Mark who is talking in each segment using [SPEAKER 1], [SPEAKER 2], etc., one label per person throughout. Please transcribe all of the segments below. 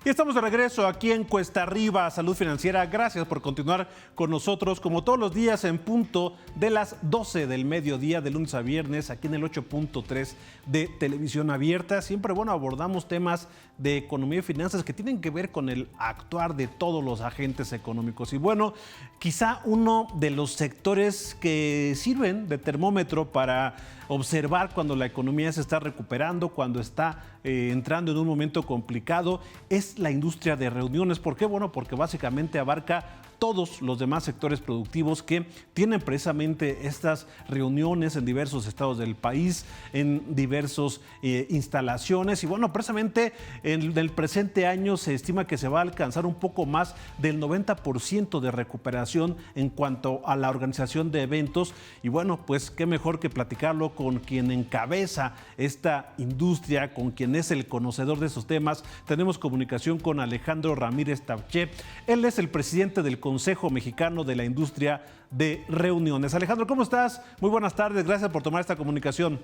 [SPEAKER 1] Y estamos de regreso aquí en Cuesta Arriba, Salud Financiera. Gracias por continuar con nosotros, como todos los días en punto de las 12 del mediodía, de lunes a viernes, aquí en el 8.3 de Televisión Abierta. Siempre, abordamos temas de economía y finanzas que tienen que ver con el actuar de todos los agentes económicos. Y quizá uno de los sectores que sirven de termómetro para observar cuando la economía se está recuperando, cuando está entrando en un momento complicado, es la industria de reuniones. ¿Por qué? Bueno, porque básicamente abarca todos los demás sectores productivos que tienen precisamente estas reuniones en diversos estados del país, en diversas instalaciones. Y precisamente en el presente año se estima que se va a alcanzar un poco más del 90% de recuperación en cuanto a la organización de eventos. Y pues qué mejor que platicarlo con quien encabeza esta industria, con quien es el conocedor de esos temas. Tenemos comunicación con Alejandro Ramírez Tapché. Él es el presidente del Consejo Mexicano de la Industria de Reuniones. Alejandro, ¿cómo estás? Muy buenas tardes, gracias por tomar esta comunicación.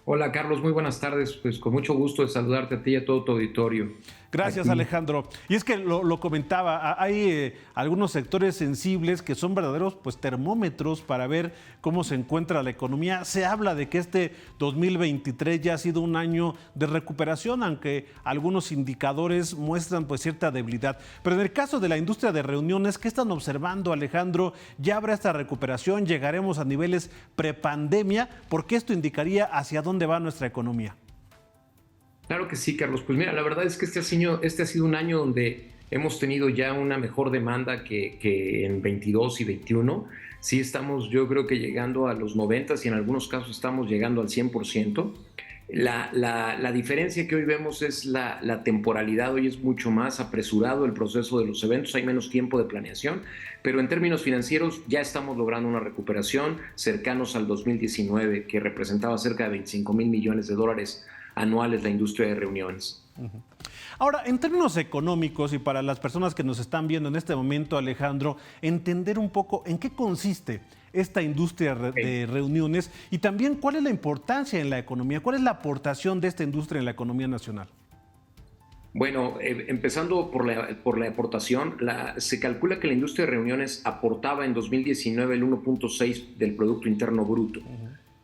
[SPEAKER 2] Hola Carlos, muy buenas tardes, pues con mucho gusto de saludarte a ti y a todo tu auditorio.
[SPEAKER 1] Gracias, Alejandro. Y es que lo comentaba, hay algunos sectores sensibles que son verdaderos termómetros para ver cómo se encuentra la economía. Se habla de que este 2023 ya ha sido un año de recuperación, aunque algunos indicadores muestran cierta debilidad. Pero en el caso de la industria de reuniones, ¿qué están observando, Alejandro? ¿Ya habrá esta recuperación? ¿Llegaremos a niveles prepandemia? Porque esto indicaría hacia dónde va nuestra economía.
[SPEAKER 2] Claro que sí, Carlos. Pues mira, la verdad es que este ha sido un año donde hemos tenido ya una mejor demanda que en 22 y 21. Sí estamos, yo creo que llegando a los 90 y en algunos casos estamos llegando al 100%. La diferencia que hoy vemos es la temporalidad. Hoy es mucho más apresurado el proceso de los eventos, hay menos tiempo de planeación, pero en términos financieros ya estamos logrando una recuperación cercanos al 2019, que representaba cerca de 25,000 millones de dólares anuales la industria de reuniones.
[SPEAKER 1] Ahora, en términos económicos y para las personas que nos están viendo en este momento, Alejandro, entender un poco en qué consiste esta industria de reuniones y también cuál es la importancia en la economía, cuál es la aportación de esta industria en la economía nacional.
[SPEAKER 2] Bueno, empezando por la aportación, se calcula que la industria de reuniones aportaba en 2019 el 1.6 del Producto Interno Bruto,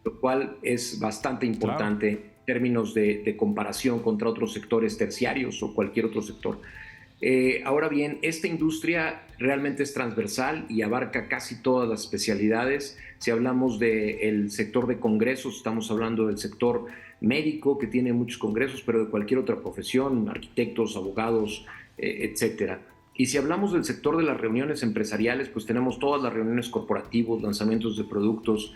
[SPEAKER 2] lo cual es bastante importante. Claro. Términos de comparación contra otros sectores terciarios o cualquier otro sector. Ahora bien, esta industria realmente es transversal y abarca casi todas las especialidades. Si hablamos del sector de congresos, estamos hablando del sector médico, que tiene muchos congresos, pero de cualquier otra profesión, arquitectos, abogados, etcétera. Y si hablamos del sector de las reuniones empresariales, pues tenemos todas las reuniones corporativos, lanzamientos de productos,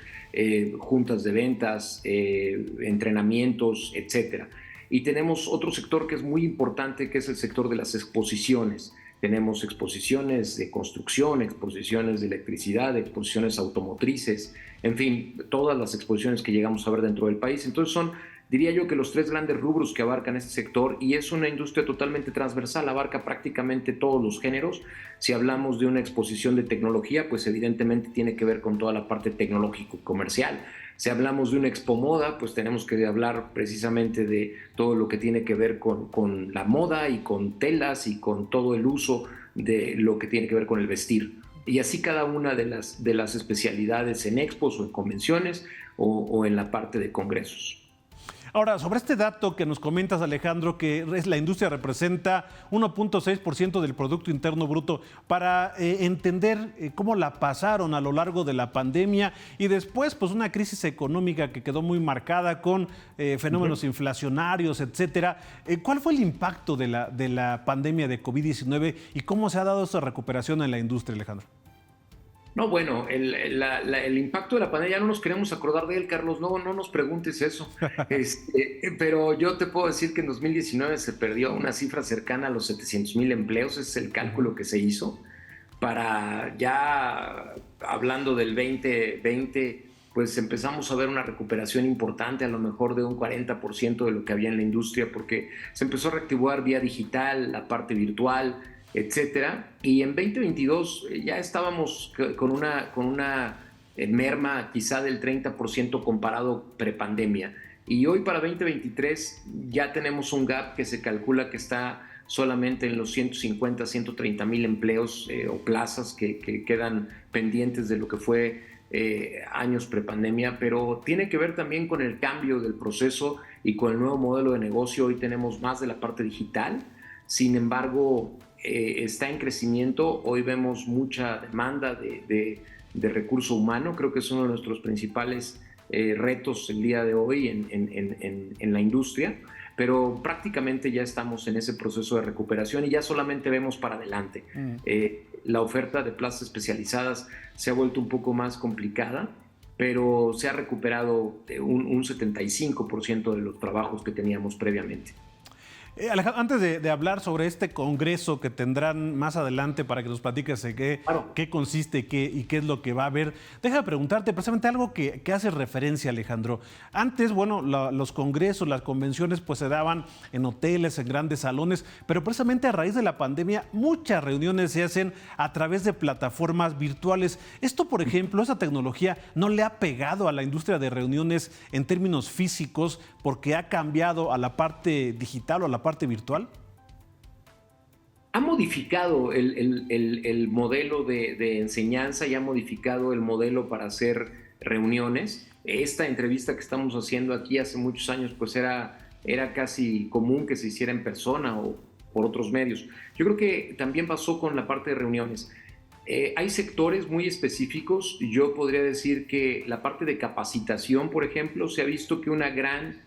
[SPEAKER 2] juntas de ventas, entrenamientos, etcétera. Y tenemos otro sector que es muy importante, que es el sector de las exposiciones. Tenemos exposiciones de construcción, exposiciones de electricidad, exposiciones automotrices, en fin, todas las exposiciones que llegamos a ver dentro del país. Entonces diría yo que los tres grandes rubros que abarcan este sector, y es una industria totalmente transversal, abarca prácticamente todos los géneros. Si hablamos de una exposición de tecnología, pues evidentemente tiene que ver con toda la parte tecnológico-comercial. Si hablamos de una expo moda, pues tenemos que hablar precisamente de todo lo que tiene que ver con la moda y con telas y con todo el uso de lo que tiene que ver con el vestir. Y así cada una de las especialidades en expos o en convenciones o en la parte de congresos.
[SPEAKER 1] Ahora, sobre este dato que nos comentas, Alejandro, que la industria representa 1.6% del Producto Interno Bruto, para entender cómo la pasaron a lo largo de la pandemia y después una crisis económica que quedó muy marcada con fenómenos inflacionarios, etcétera. ¿Cuál fue el impacto de la pandemia de COVID-19 y cómo se ha dado esa recuperación en la industria, Alejandro?
[SPEAKER 2] No, bueno, el impacto de la pandemia, ya no nos queremos acordar de él, Carlos, no nos preguntes eso. Pero yo te puedo decir que en 2019 se perdió una cifra cercana a los 700,000 empleos, ese es el cálculo que se hizo. Para ya hablando del 2020, pues empezamos a ver una recuperación importante, a lo mejor de un 40% de lo que había en la industria, porque se empezó a reactivar vía digital, la parte virtual, etcétera. Y en 2022 ya estábamos con una merma quizá del 30% comparado prepandemia. Y hoy para 2023 ya tenemos un gap que se calcula que está solamente en los 150, 130 mil empleos o plazas que quedan pendientes de lo que fue años prepandemia, pero tiene que ver también con el cambio del proceso y con el nuevo modelo de negocio. Hoy tenemos más de la parte digital, sin embargo, está en crecimiento. Hoy vemos mucha demanda de recurso humano. Creo que es uno de nuestros principales retos el día de hoy en la industria, pero prácticamente ya estamos en ese proceso de recuperación y ya solamente vemos para adelante. La oferta de plazas especializadas se ha vuelto un poco más complicada, pero se ha recuperado un 75% de los trabajos que teníamos previamente.
[SPEAKER 1] Alejandro, antes de hablar sobre este congreso que tendrán más adelante para que nos platiques de qué consiste y qué es lo que va a haber, déjame preguntarte precisamente algo que hace referencia, Alejandro. Antes, bueno, los congresos, las convenciones, pues se daban en hoteles, en grandes salones, pero precisamente a raíz de la pandemia, muchas reuniones se hacen a través de plataformas virtuales. Esto, por ejemplo, esa tecnología no le ha pegado a la industria de reuniones en términos físicos porque ha cambiado a la parte digital o a la parte virtual.
[SPEAKER 2] Ha modificado el modelo de enseñanza y ha modificado el modelo para hacer reuniones. Esta entrevista que estamos haciendo aquí hace muchos años pues era casi común que se hiciera en persona o por otros medios. Yo creo que también pasó con la parte de reuniones. Hay sectores muy específicos. Yo podría decir que la parte de capacitación, por ejemplo, se ha visto que una gran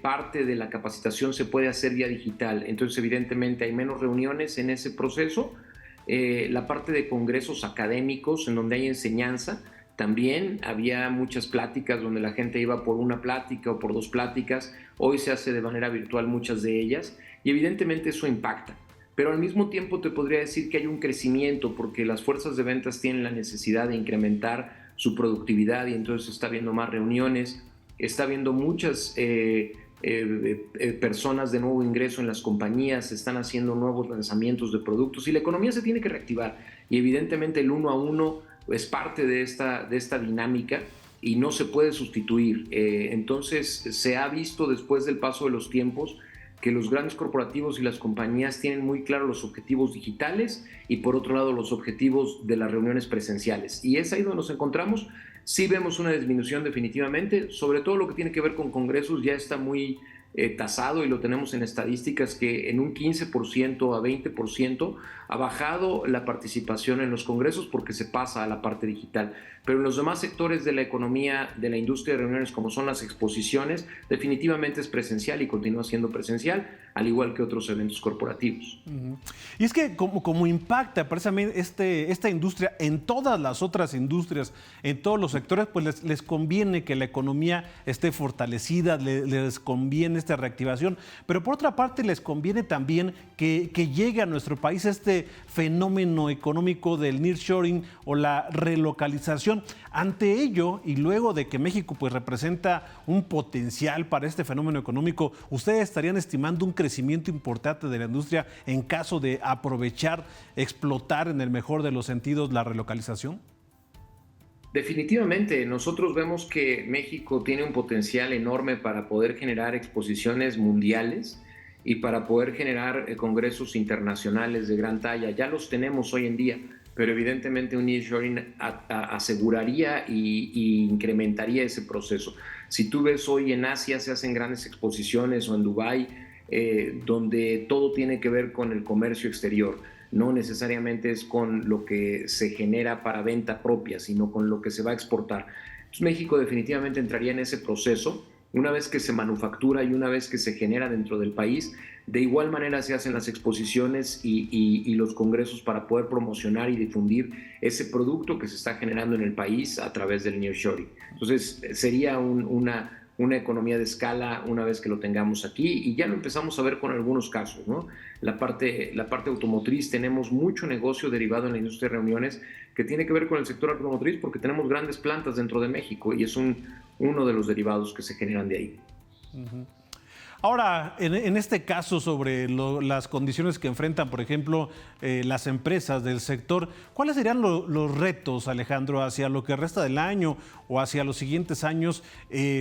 [SPEAKER 2] parte de la capacitación se puede hacer vía digital. Entonces, evidentemente, hay menos reuniones en ese proceso. La parte de congresos académicos, en donde hay enseñanza, también había muchas pláticas donde la gente iba por una plática o por dos pláticas. Hoy se hace de manera virtual muchas de ellas y evidentemente eso impacta. Pero al mismo tiempo te podría decir que hay un crecimiento porque las fuerzas de ventas tienen la necesidad de incrementar su productividad y entonces está habiendo más reuniones, está habiendo muchas personas de nuevo ingreso en las compañías, se están haciendo nuevos lanzamientos de productos y la economía se tiene que reactivar. Y evidentemente el 1 a 1 es parte de esta dinámica y no se puede sustituir. Entonces se ha visto después del paso de los tiempos que los grandes corporativos y las compañías tienen muy claros los objetivos digitales y por otro lado los objetivos de las reuniones presenciales. Y es ahí donde nos encontramos. Sí vemos una disminución definitivamente, sobre todo lo que tiene que ver con congresos ya está muy tasado y lo tenemos en estadísticas que en un 15% a 20% ha bajado la participación en los congresos porque se pasa a la parte digital. Pero en los demás sectores de la economía, de la industria de reuniones como son las exposiciones, definitivamente es presencial y continúa siendo presencial, al igual que otros eventos corporativos.
[SPEAKER 1] Y es que como impacta precisamente esta industria en todas las otras industrias, en todos los sectores, pues les conviene que la economía esté fortalecida, les conviene esta reactivación, pero por otra parte les conviene también que llegue a nuestro país este fenómeno económico del nearshoring o la relocalización. Ante ello, y luego de que México pues representa un potencial para este fenómeno económico, ¿ustedes estarían estimando un crecimiento importante de la industria en caso de aprovechar, explotar en el mejor de los sentidos la relocalización?
[SPEAKER 2] Definitivamente, nosotros vemos que México tiene un potencial enorme para poder generar exposiciones mundiales y para poder generar congresos internacionales de gran talla. Ya los tenemos hoy en día, pero evidentemente un nearshoring aseguraría y incrementaría ese proceso. Si tú ves hoy en Asia se hacen grandes exposiciones o en Dubái, donde todo tiene que ver con el comercio exterior. No necesariamente es con lo que se genera para venta propia, sino con lo que se va a exportar. Entonces, México definitivamente entraría en ese proceso. Una vez que se manufactura y una vez que se genera dentro del país, de igual manera se hacen las exposiciones y los congresos para poder promocionar y difundir ese producto que se está generando en el país a través del nearshoring. Entonces, sería una economía de escala una vez que lo tengamos aquí y ya lo empezamos a ver con algunos casos, ¿no? La parte automotriz, tenemos mucho negocio derivado en la industria de reuniones que tiene que ver con el sector automotriz porque tenemos grandes plantas dentro de México y es uno de los derivados que se generan de ahí.
[SPEAKER 1] Ahora, en este caso sobre las condiciones que enfrentan, por ejemplo, las empresas del sector, ¿cuáles serían los retos, Alejandro, hacia lo que resta del año o hacia los siguientes años?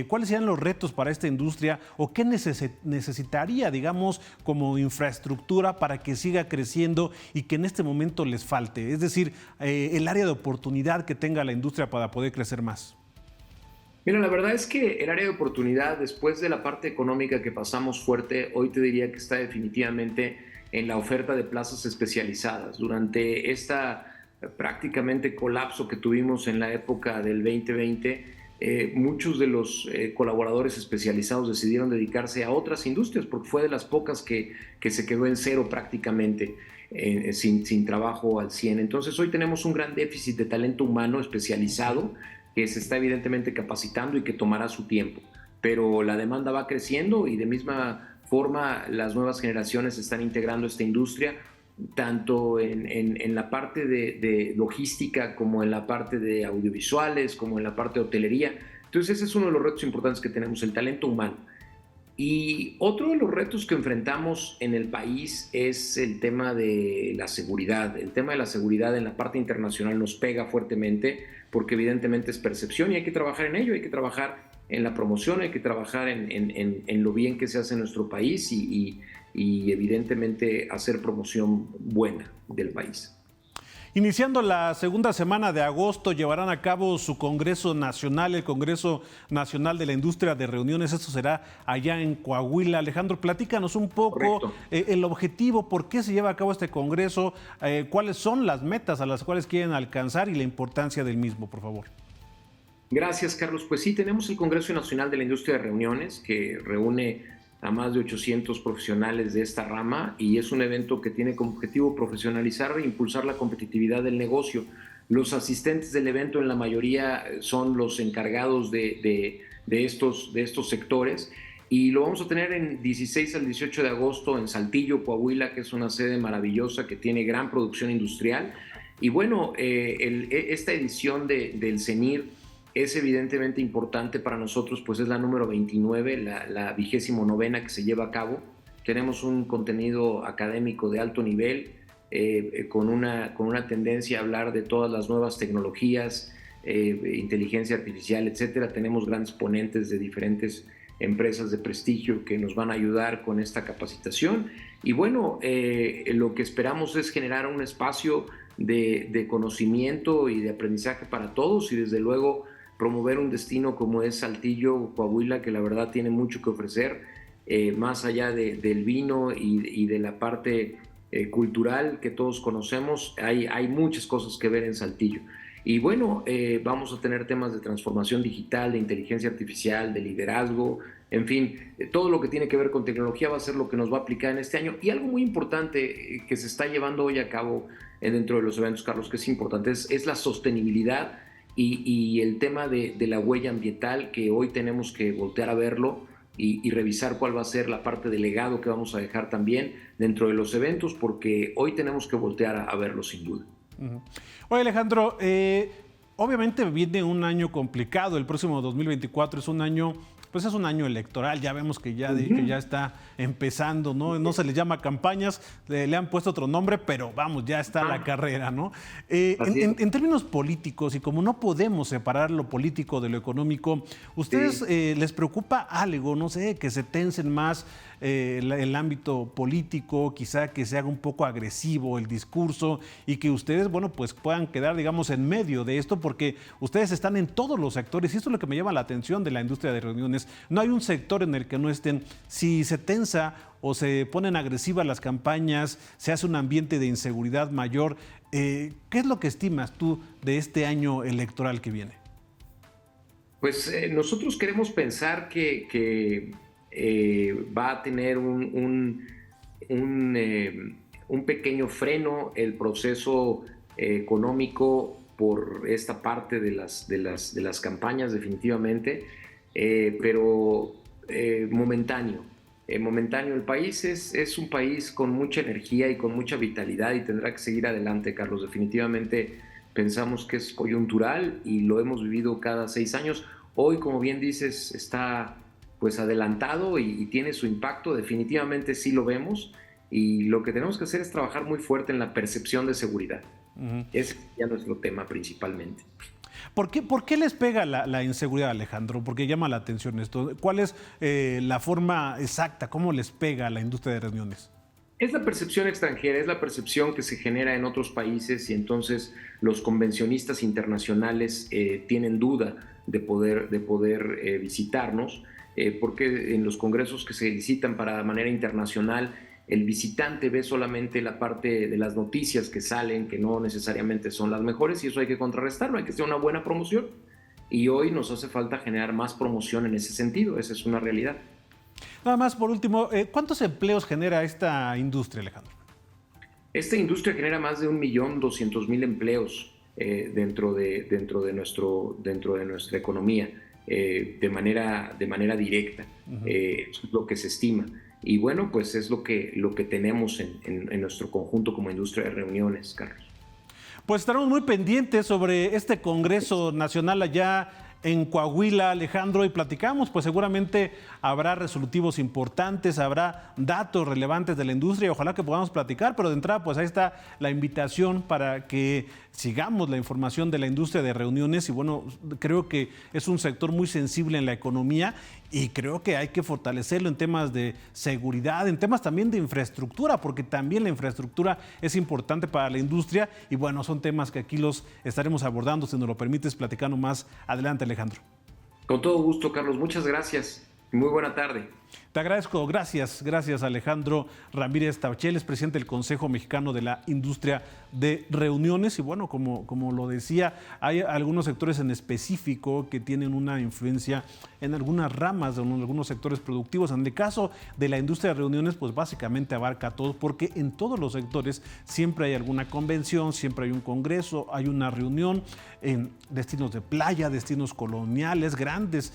[SPEAKER 1] ¿Cuáles serían los retos para esta industria o qué necesitaría, digamos, como infraestructura para que siga creciendo y que en este momento les falte? Es decir, el área de oportunidad que tenga la industria para poder crecer más.
[SPEAKER 2] Mira, la verdad es que el área de oportunidad, después de la parte económica que pasamos fuerte, hoy te diría que está definitivamente en la oferta de plazas especializadas. Durante prácticamente colapso que tuvimos en la época del 2020, muchos de los colaboradores especializados decidieron dedicarse a otras industrias porque fue de las pocas que se quedó en cero prácticamente, sin trabajo al 100. Entonces hoy tenemos un gran déficit de talento humano especializado que se está evidentemente capacitando y que tomará su tiempo. Pero la demanda va creciendo y de misma forma las nuevas generaciones se están integrando a esta industria, tanto en la parte de logística como en la parte de audiovisuales, como en la parte de hotelería. Entonces ese es uno de los retos importantes que tenemos, el talento humano. Y otro de los retos que enfrentamos en el país es el tema de la seguridad. El tema de la seguridad en la parte internacional nos pega fuertemente porque evidentemente es percepción y hay que trabajar en ello, hay que trabajar en la promoción, hay que trabajar en lo bien que se hace en nuestro país y evidentemente hacer promoción buena del país.
[SPEAKER 1] Iniciando la segunda semana de agosto, llevarán a cabo su Congreso Nacional, el Congreso Nacional de la Industria de Reuniones. Esto será allá en Coahuila. Alejandro, platícanos un poco el objetivo, por qué se lleva a cabo este Congreso, cuáles son las metas a las cuales quieren alcanzar y la importancia del mismo, por favor.
[SPEAKER 2] Gracias, Carlos. Pues sí, tenemos el Congreso Nacional de la Industria de Reuniones que reúne a más de 800 profesionales de esta rama y es un evento que tiene como objetivo profesionalizar e impulsar la competitividad del negocio. Los asistentes del evento en la mayoría son los encargados de estos sectores y lo vamos a tener en 16 al 18 de agosto en Saltillo, Coahuila, que es una sede maravillosa que tiene gran producción industrial. Y bueno, esta edición del CENIR es evidentemente importante para nosotros, pues es la número 29, la 29ª que se lleva a cabo. Tenemos un contenido académico de alto nivel, con una tendencia a hablar de todas las nuevas tecnologías, inteligencia artificial, etcétera. Tenemos grandes ponentes de diferentes empresas de prestigio que nos van a ayudar con esta capacitación. Y bueno, lo que esperamos es generar un espacio de conocimiento y de aprendizaje para todos y desde luego promover un destino como es Saltillo, Coahuila, que la verdad tiene mucho que ofrecer, más allá del vino y de la parte cultural que todos conocemos, hay muchas cosas que ver en Saltillo. Y bueno, vamos a tener temas de transformación digital, de inteligencia artificial, de liderazgo, en fin, todo lo que tiene que ver con tecnología va a ser lo que nos va a aplicar en este año. Y algo muy importante que se está llevando hoy a cabo dentro de los eventos, Carlos, que es importante, es la sostenibilidad y el tema de la huella ambiental, que hoy tenemos que voltear a verlo y revisar cuál va a ser la parte del legado que vamos a dejar también dentro de los eventos, porque hoy tenemos que voltear a verlo sin duda.
[SPEAKER 1] Oye, Alejandro, obviamente viene un año complicado. El próximo 2024 es un año, pues es un año electoral. Ya vemos que ya está empezando, ¿no? No se les llama campañas, le han puesto otro nombre, pero vamos, ya está la carrera, ¿no? En términos políticos, y como no podemos separar lo político de lo económico, ¿ustedes les preocupa algo, no sé, que se tensen más el ámbito político, quizá que se haga un poco agresivo el discurso y que ustedes, bueno, pues puedan quedar, digamos, en medio de esto, porque ustedes están en todos los sectores y esto es lo que me llama la atención de la industria de reuniones? No hay un sector en el que no estén. Si se tensa o se ponen agresivas las campañas, se hace un ambiente de inseguridad mayor, ¿qué es lo que estimas tú de este año electoral que viene?
[SPEAKER 2] Pues nosotros queremos pensar que va a tener un pequeño freno el proceso económico por esta parte de las campañas definitivamente, pero momentáneo. El país es un país con mucha energía y con mucha vitalidad y tendrá que seguir adelante, Carlos. Definitivamente pensamos que es coyuntural y lo hemos vivido cada 6 años. Hoy, como bien dices, está pues adelantado y tiene su impacto, definitivamente sí lo vemos, y lo que tenemos que hacer es trabajar muy fuerte en la percepción de seguridad. Ese es ya nuestro tema principalmente.
[SPEAKER 1] ¿Por qué les pega la inseguridad, Alejandro? ¿Por qué llama la atención esto? ¿Cuál es la forma exacta? ¿Cómo les pega a la industria de reuniones?
[SPEAKER 2] Es la percepción extranjera, es la percepción que se genera en otros países, y entonces los convencionistas internacionales tienen duda de poder visitarnos, porque en los congresos que se visitan de manera internacional, el visitante ve solamente la parte de las noticias que salen, que no necesariamente son las mejores, y eso hay que contrarrestarlo, hay que hacer una buena promoción. Y hoy nos hace falta generar más promoción en ese sentido, esa es una realidad.
[SPEAKER 1] Nada más, por último, ¿cuántos empleos genera esta industria, Alejandro?
[SPEAKER 2] Esta industria genera más de 1.200.000 empleos dentro de nuestra economía, de manera directa. Eso es lo que se estima. Y bueno, pues es lo que tenemos en nuestro conjunto como industria de reuniones, Carlos.
[SPEAKER 1] Pues estaremos muy pendientes sobre este Congreso Nacional allá en Coahuila, Alejandro, y platicamos, pues seguramente habrá resolutivos importantes, habrá datos relevantes de la industria y ojalá que podamos platicar, pero de entrada pues ahí está la invitación para que sigamos la información de la industria de reuniones y bueno, creo que es un sector muy sensible en la economía y creo que hay que fortalecerlo en temas de seguridad, en temas también de infraestructura, porque también la infraestructura es importante para la industria y bueno, son temas que aquí los estaremos abordando, si nos lo permites, platicando más adelante, Alejandro.
[SPEAKER 2] Con todo gusto, Carlos. Muchas gracias. Muy buena tarde.
[SPEAKER 1] Te agradezco. Gracias Alejandro Ramírez Tacheles, presidente del Consejo Mexicano de la Industria de Reuniones. Y bueno, como lo decía, hay algunos sectores en específico que tienen una influencia en algunas ramas de algunos sectores productivos. En el caso de la industria de reuniones, pues básicamente abarca a todos, porque en todos los sectores siempre hay alguna convención, siempre hay un congreso, hay una reunión en destinos de playa, destinos coloniales, grandes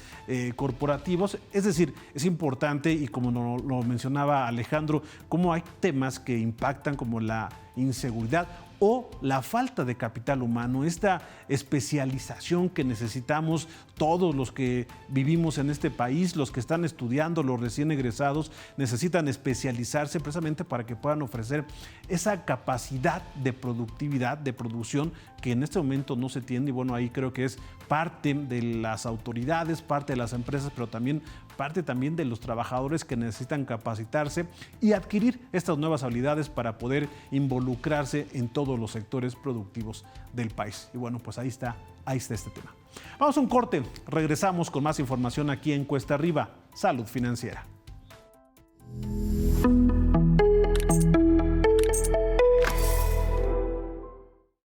[SPEAKER 1] corporativos. Es decir, es importante y como lo mencionaba Alejandro, cómo hay temas que impactan como la inseguridad o la falta de capital humano, esta especialización que necesitamos todos los que vivimos en este país, los que están estudiando, los recién egresados, necesitan especializarse precisamente para que puedan ofrecer esa capacidad de productividad, de producción que en este momento no se tiene y bueno, ahí creo que es parte de las autoridades, parte de las empresas, pero también parte también de los trabajadores que necesitan capacitarse y adquirir estas nuevas habilidades para poder involucrarse en todos los sectores productivos del país. Y bueno, pues ahí está este tema. Vamos a un corte, regresamos con más información aquí en Cuesta Arriba, Salud Financiera.